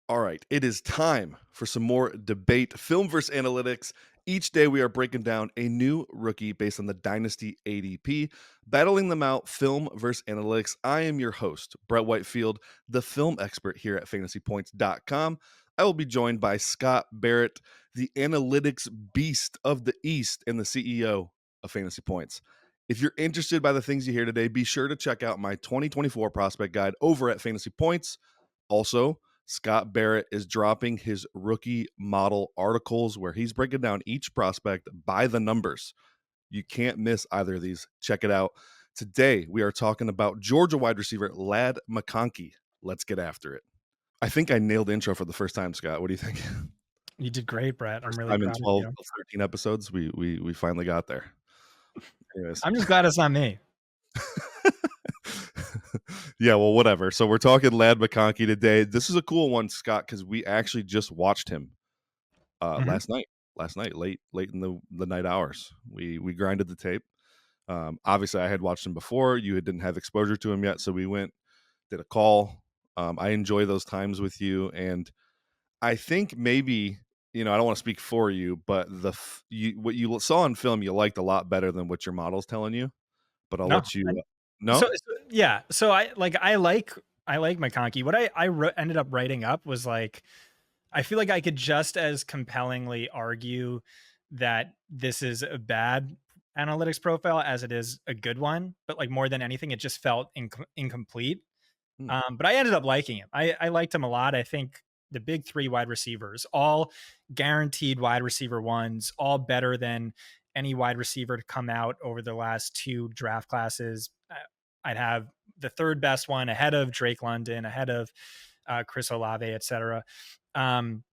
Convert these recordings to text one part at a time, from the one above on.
All right, it is time for some more debate, film versus analytics. Each day we are breaking down a new rookie based on the Dynasty ADP, battling them out film versus analytics. I am your host, Brett Whitefield, the film expert here at fantasypoints.com. I will be joined by Scott Barrett, the analytics beast of the East and the CEO of Fantasy Points. If you're interested by the things you hear today, be sure to check out my 2024 prospect guide over at Fantasy Points. Also, Scott Barrett is dropping his rookie model articles where he's breaking down each prospect by the numbers. You can't miss either of these. Check it out. Today, we are talking about Georgia wide receiver Ladd McConkey. Let's get after it. I think I nailed the intro for the first time, Scott. What do you think? You did great, Brett. I'm First really time in proud of 12, you. 13 episodes. We finally got there. Anyways. I'm just glad it's not me. Yeah, well, whatever. So we're talking Ladd McConkey today. This is a cool one, Scott, because we actually just watched him Mhm. last night, late in the night hours. We grinded the tape. Obviously, I had watched him before. You didn't have exposure to him yet, so we went, did a call. I enjoy those times with you, and I think maybe I don't want to speak for you, but what you saw on film you liked a lot better than what your model's telling you. But I'll No, let you. and No. yeah, so I like McConkey. What I ended up writing up was, like, I feel like I could just as compellingly argue that this is a bad analytics profile as it is a good one, but, like, more than anything, it just felt incomplete. Hmm. But I ended up liking him. I liked him a lot. I think the big three wide receivers, all guaranteed wide receiver ones, all better than any wide receiver to come out over the last two draft classes. I'd have the third best one ahead of Drake London, ahead of Chris Olave, et cetera. Um,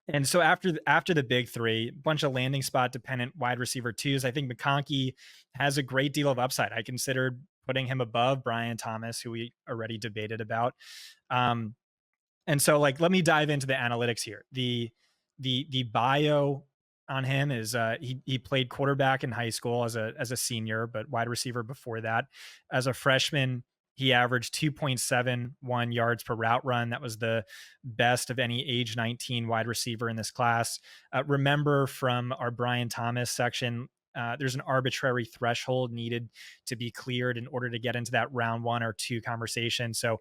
and so after the big three, bunch of landing spot dependent wide receiver twos. I think McConkey has a great deal of upside. I considered putting him above Brian Thomas, who we already debated about. Um, and so, like, let me dive into the analytics here. The bio on him is he played quarterback in high school as a senior, but wide receiver before that. As a freshman, he averaged 2.71 yards per route run. That was the best of any age 19 wide receiver in this class. Remember from our Brian Thomas section, there's an arbitrary threshold needed to be cleared in order to get into that round one or two conversation. So,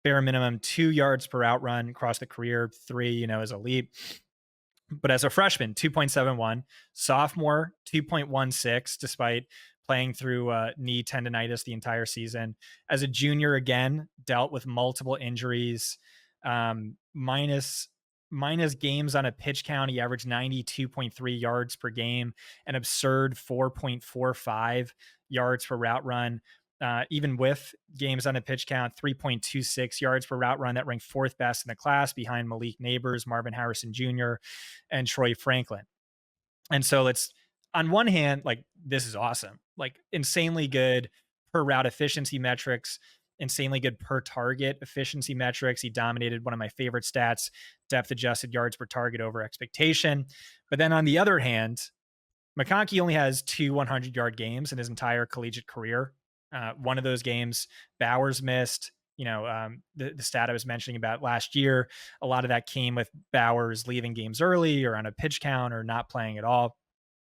bare minimum 2 yards per out run across the career, three, is elite. But as a freshman, 2.71, sophomore, 2.16, despite playing through knee tendonitis the entire season. As a junior, again, dealt with multiple injuries, minus games on a pitch count. He averaged 92.3 yards per game, an absurd 4.45 yards per route run. Even with games on a pitch count, 3.26 yards per route run. That ranked fourth best in the class behind Malik Neighbors, Marvin Harrison Jr., and Troy Franklin. And so it's, on one hand, like, this is awesome, like, insanely good per route efficiency metrics, insanely good per target efficiency metrics. He dominated one of my favorite stats, depth adjusted yards per target over expectation. But then on the other hand, McConkey only has two 100-yard games in his entire collegiate career. One of those games, Bowers missed. The stat I was mentioning about last year, a lot of that came with Bowers leaving games early or on a pitch count or not playing at all.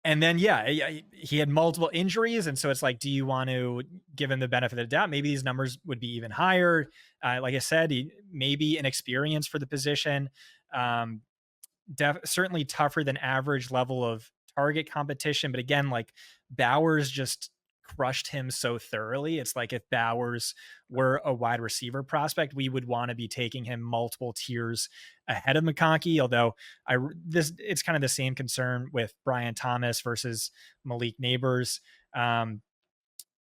And then, yeah, he had multiple injuries. And so it's like, do you want to give him the benefit of the doubt? Maybe these numbers would be even higher. Like I said, maybe an experience for the position. Um, Certainly tougher than average level of target competition. But again, like, Bowers just crushed him so thoroughly. It's like, if Bowers were a wide receiver prospect, we would want to be taking him multiple tiers ahead of McConkey. Although it's kind of the same concern with Brian Thomas versus Malik Neighbors.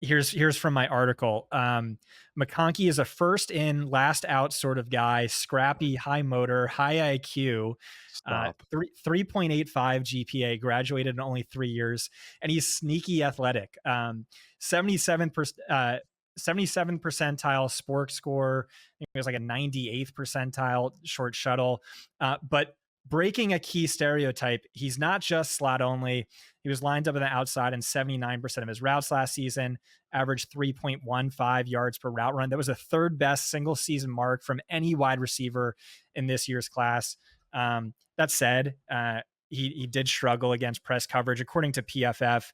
Here's from my article. McConkey is a first in, last out sort of guy, scrappy, high motor, high IQ, Stop. 3.85 GPA, graduated in only 3 years, and he's sneaky athletic. 77%. 77 percentile sport score. I think it was like a 98th percentile short shuttle. But breaking a key stereotype, he's not just slot only. He was lined up on the outside in 79% of his routes last season, averaged 3.15 yards per route run. That was the third best single season mark from any wide receiver in this year's class. That said, he did struggle against press coverage, according to PFF.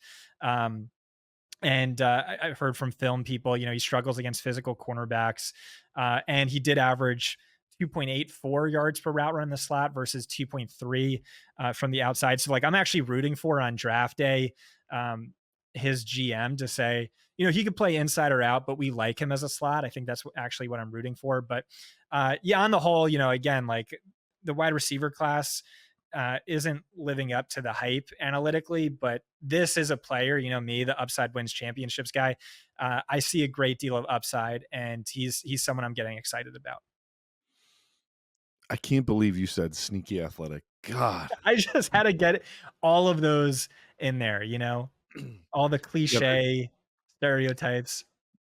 And I've heard from film people, he struggles against physical cornerbacks. And he did average 2.84 yards per route run in the slot versus 2.3 from the outside. So, like, I'm actually rooting for on draft day his GM to say, he could play inside or out, but we like him as a slot. I think that's actually what I'm rooting for. But yeah, on the whole, again, like the wide receiver class isn't living up to the hype analytically, but this is a player, me, the upside wins championships guy. I see a great deal of upside, and he's someone I'm getting excited about. I can't believe you said sneaky athletic. God. I just had to get all of those in there, all the Yeah, cliche stereotypes.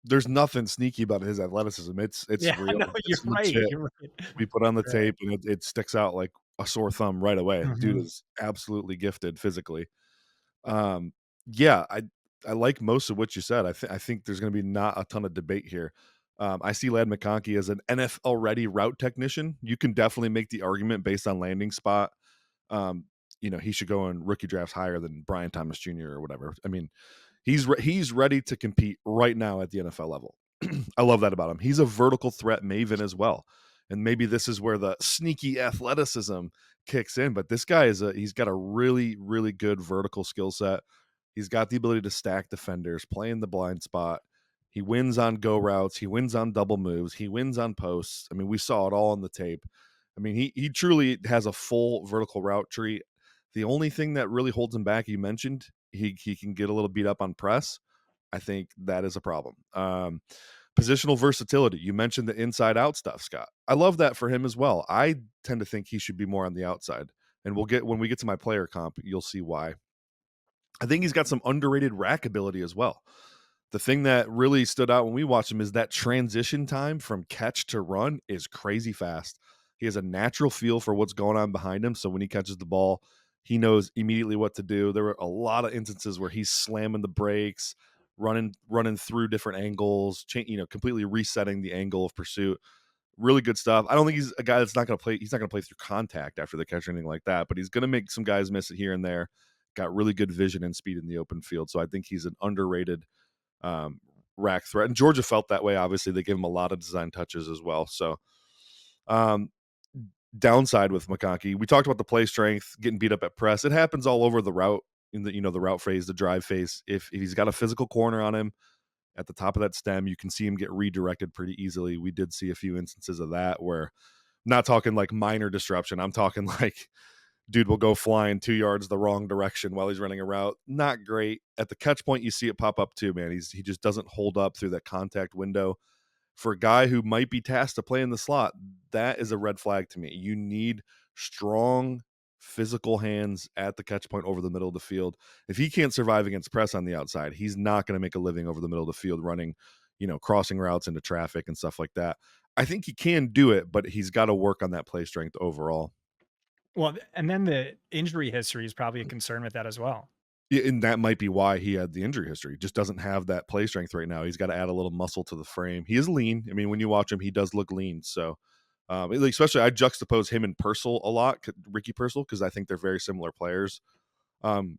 there's nothing sneaky about his athleticism. It's Yeah, real. no, you're It's right. legit. You're right. We put on the Right. tape and it sticks out like a sore thumb right away. Dude Mhm. is absolutely gifted physically. Um, yeah, I like most of what you said. I think there's going to be not a ton of debate here. I see Ladd McConkey as an NFL ready route technician. You can definitely make the argument based on landing spot. Um, he should go in rookie drafts higher than Brian Thomas Jr. or whatever. I mean, he's ready to compete right now at the NFL level. I love that about him. He's a vertical threat maven as well. And maybe this is where the sneaky athleticism kicks in, but this guy he's got a really, really good vertical skill set. He's got the ability to stack defenders, play in the blind spot. He wins on go routes. He wins on double moves. He wins on posts. I mean, we saw it all on the tape. I mean, he truly has a full vertical route tree. The only thing that really holds him back, you mentioned, he can get a little beat up on press. I think that is a problem. Positional versatility. You mentioned the inside out stuff, Scott. I love that for him as well. I tend to think he should be more on the outside. And when we get to my player comp, you'll see why. I think he's got some underrated rack ability as well. The thing that really stood out when we watched him is that transition time from catch to run is crazy fast. He has a natural feel for what's going on behind him. So when he catches the ball, he knows immediately what to do. There were a lot of instances where he's slamming the brakes, running through different angles, completely resetting the angle of pursuit. Really good stuff. I don't think he's a guy that's not going to play. He's not going to play through contact after the catch or anything like that, but he's going to make some guys miss it here and there. Got really good vision and speed in the open field. So I think he's an underrated um, rack threat. And Georgia felt that way. Obviously, they gave him a lot of design touches as well. So, um, downside with McConkey, we talked about the play strength, getting beat up at press. It happens all over the route in the route phase, the drive phase. If he's got a physical corner on him at the top of that stem, you can see him get redirected pretty easily. We did see a few instances of that where I'm not talking like minor disruption. I'm talking like dude will go flying 2 yards the wrong direction while he's running a route. Not great. At the catch point, you see it pop up too, man. He just doesn't hold up through that contact window. For a guy who might be tasked to play in the slot, that is a red flag to me. You need strong physical hands at the catch point over the middle of the field. If he can't survive against press on the outside, he's not going to make a living over the middle of the field running, crossing routes into traffic and stuff like that. I think he can do it, but he's got to work on that play strength overall. Well, and then the injury history is probably a concern with that as well. Yeah, and that might be why he had the injury history. Just doesn't have that play strength right now. He's got to add a little muscle to the frame. He is lean. I mean, when you watch him, he does look lean. So, especially I juxtapose him and Purcell a lot, Ricky Purcell, because I think they're very similar players.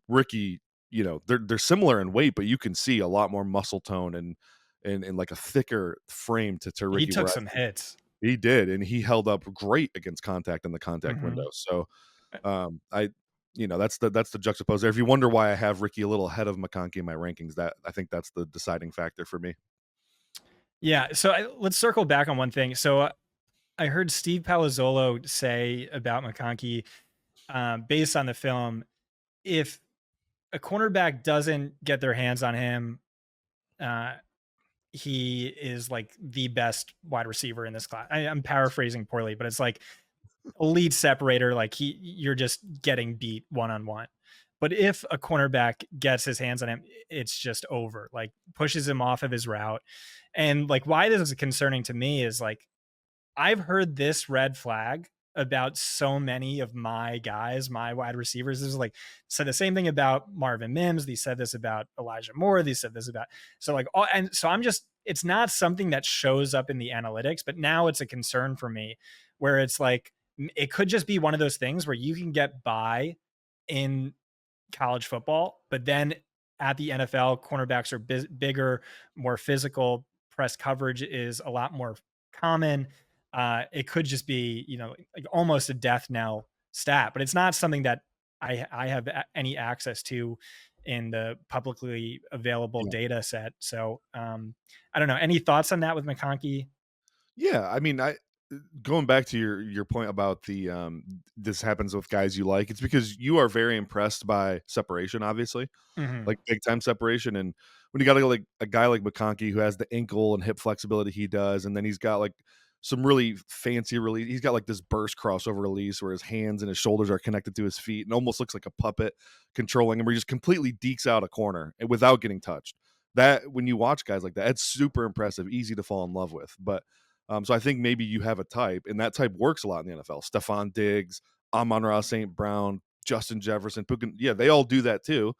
Ricky, they're similar in weight, but you can see a lot more muscle tone and like a thicker frame to He Ricky. took Where some hits. he did, and he held up great against contact in the contact window. Mhm. So, I that's the juxtapose there. If you wonder why I have Ricky a little ahead of McConkey in my rankings, that I think that's the deciding factor for me. Yeah, so let's circle back on one thing. So I heard Steve Palazzolo say about McConkey, based on the film, if a cornerback doesn't get their hands on him, uh, he is like the best wide receiver in this class. I'm paraphrasing poorly, but it's like elite separator. Like you're just getting beat one on one. But if a cornerback gets his hands on him, it's just over. Like pushes him off of his route. And like why this is concerning to me is like I've heard this red flag about so many of my guys, my wide receivers. This is like said the same thing about Marvin Mims. They said this about Elijah Moore. They said this about so like all and so I'm just it's not something that shows up in the analytics, but now it's a concern for me where it's like it could just be one of those things where you can get by in college football, but then at the NFL, cornerbacks are bigger, more physical. Press coverage is a lot more common. It could just be, like almost a death knell stat, but it's not something that I have any access to in the publicly available Yeah. data set. So I don't know. Any thoughts on that with McConkey? Yeah, I mean, going back to your point about this happens with guys you like, it's because you are very impressed by separation, obviously, Hmm. like big time separation. And when you got like a guy like McConkey who has the ankle and hip flexibility he does, and then he's got like some really fancy release. He's got like this burst crossover release where his hands and his shoulders are connected to his feet and almost looks like a puppet controlling him, where he just completely dekes out a corner and without getting touched. That when you watch guys like that, it's super impressive, easy to fall in love with. But so I think maybe you have a type, and that type works a lot in the NFL. Stephon Diggs, Amon-Ra St. Brown, Justin Jefferson, Puka, yeah, they all do that too.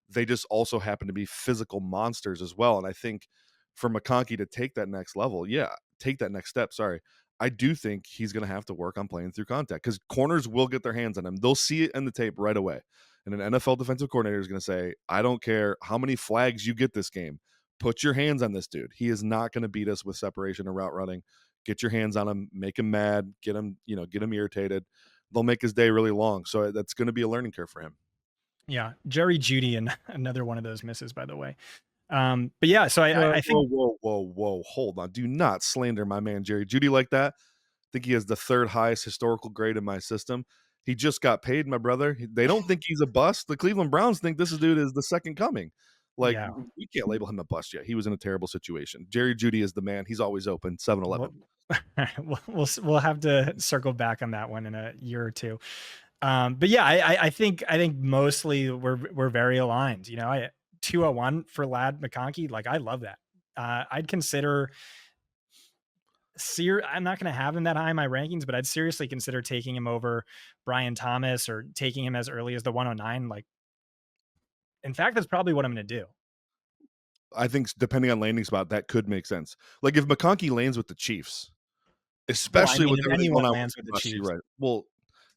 They just also happen to be physical monsters as well. And I think for McConkey to take that next level, yeah, take that next step. Sorry. I do think he's going to have to work on playing through contact because corners will get their hands on him. They'll see it in the tape right away. And an NFL defensive coordinator is going to say, I don't care how many flags you get this game. Put your hands on this dude. He is not going to beat us with separation and route running. Get your hands on him, make him mad, get him irritated. They'll make his day really long. So that's going to be a learning curve for him. Yeah, Jerry Judy and another one of those misses, by the way. But yeah, so I Whoa, think whoa, whoa, whoa. Hold on. Do not slander my man Jerry Judy like that. I think he has the third highest historical grade in my system. He just got paid, my brother. They don't think he's a bust. The Cleveland Browns think this dude is the second coming. Like, yeah, we can't label him a bust yet. He was in a terrible situation. Jerry Judy is the man. He's always open, 7-Eleven. we'll we'll have to circle back on that one in a year or two. But yeah, I think mostly we're very aligned. 201 for Ladd McConkey, like I love that. I'd consider I'm not going to have him that high in my rankings, but I'd seriously consider taking him over Brian Thomas or taking him as early as the 109. Like, in fact, that's probably what I'm going to do. I think depending on landing spot, that could make sense. Like, if McConkey lands with the Chiefs, Well, I especially mean, with if everything going anyone on with lands with the the Bush, Chiefs, right. Well,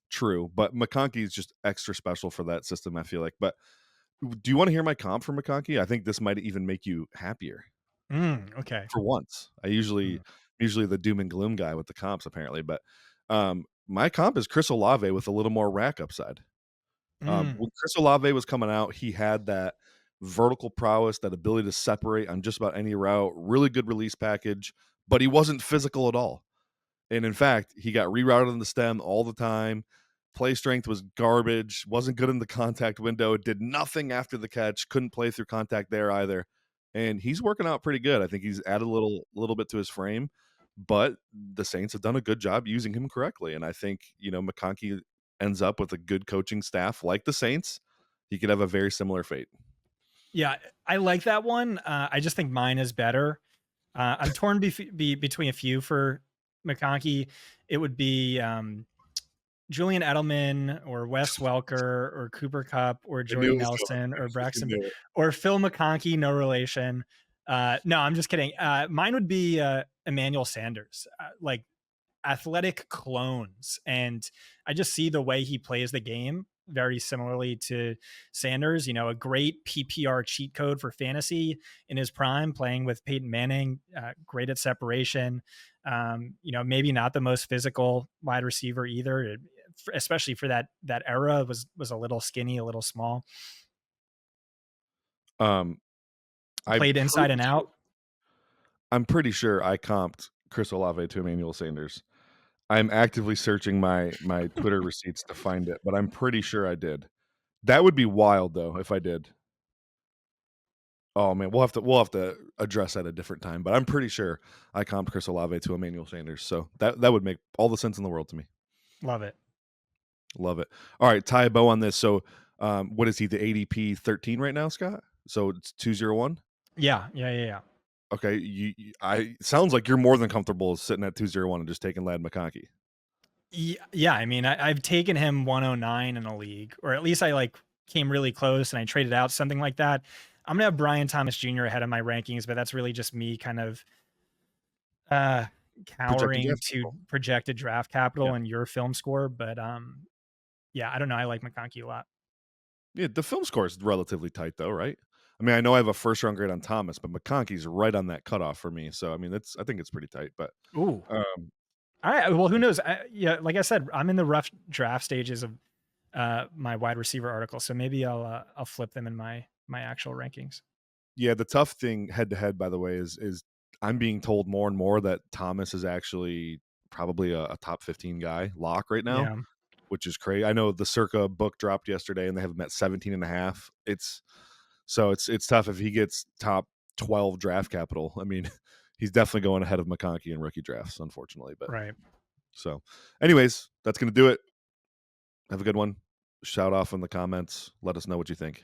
true, but McConkey is just extra special for that system, I feel like. But do you wanna hear my comp for McConkey? I think this might even make you happier okay. for once. Mm, Usually the doom and gloom guy with the comps apparently, but, my comp is Chris Olave with a little more rack upside. mm. When Chris Olave was coming out, he had that vertical prowess, that ability to separate on just about any route, really good release package, but he wasn't physical at all. And in fact, he got rerouted in the stem all the time. Play strength was garbage, wasn't good in the contact window, did nothing after the catch, couldn't play through contact there either. And he's working out pretty good. I think he's added a little bit to his frame, but the Saints have done a good job using him correctly. And I think, McConkey ends up with a good coaching staff like the Saints. He could have a very similar fate. Yeah, I like that one. I just think mine is better. I'm torn between a few for McConkey. It would be Julian Edelman or Wes Welker or Cooper Cup or I knew Jordy it was coming. Nelson I or freaking Braxton knew it. or Phil McConkey, no relation. No, I'm just kidding. Mine would be Emmanuel Sanders, like athletic clones. And I just see the way he plays the game very similarly to Sanders, a great PPR cheat code for fantasy in his prime, playing with Peyton Manning, great at separation. Maybe not the most physical wide receiver either, especially for that era was a little skinny, a little small, Um, I'm played inside pretty and sure out. I'm pretty sure I comped Chris Olave to Emmanuel Sanders. I'm actively searching my Twitter receipts to find it, but I'm pretty sure I did. That would be wild though if I did. Oh man, we'll have to address that at a different time, but I'm pretty sure I comped Chris Olave to Emmanuel Sanders. So that would make all the sense in the world to me. Love it. Love it. All right, tie a bow on this. So what is he, the ADP 13 right now, Scott? So it's 201? Yeah. Okay, I sounds like you're more than comfortable sitting at 201 and just taking Ladd McConkey. Yeah, I mean, I've taken him 109 in a league, or at least I like came really close and I traded out something like that. I'm gonna have Brian Thomas Jr. ahead of my rankings, but that's really just me kind of uh Projected cowering draft to capital. projected draft Yeah. capital and your film score. But yeah, I don't know. I like McConkey a lot. Yeah, the film score is relatively tight though, right? I mean, I know I have a first round grade on Thomas, but McConkey's right on that cutoff for me. So I mean, I think it's pretty tight. But Ooh. um, All right. Well, who knows? Yeah, like I said, I'm in the rough draft stages of my wide receiver article, so maybe I'll flip them in my actual rankings. yeah, the tough thing head to head, by the way, is I'm being told more and more that Thomas is actually probably a top 15 guy lock right now, Yeah. which is crazy. I know the Circa book dropped yesterday and they have him at 17 and a half. It's tough if he gets top 12 draft capital. I mean, he's definitely going ahead of McConkey in rookie drafts, unfortunately. But Right. so, anyways, that's going to do it. Have a good one. Shout off in the comments. Let us know what you think.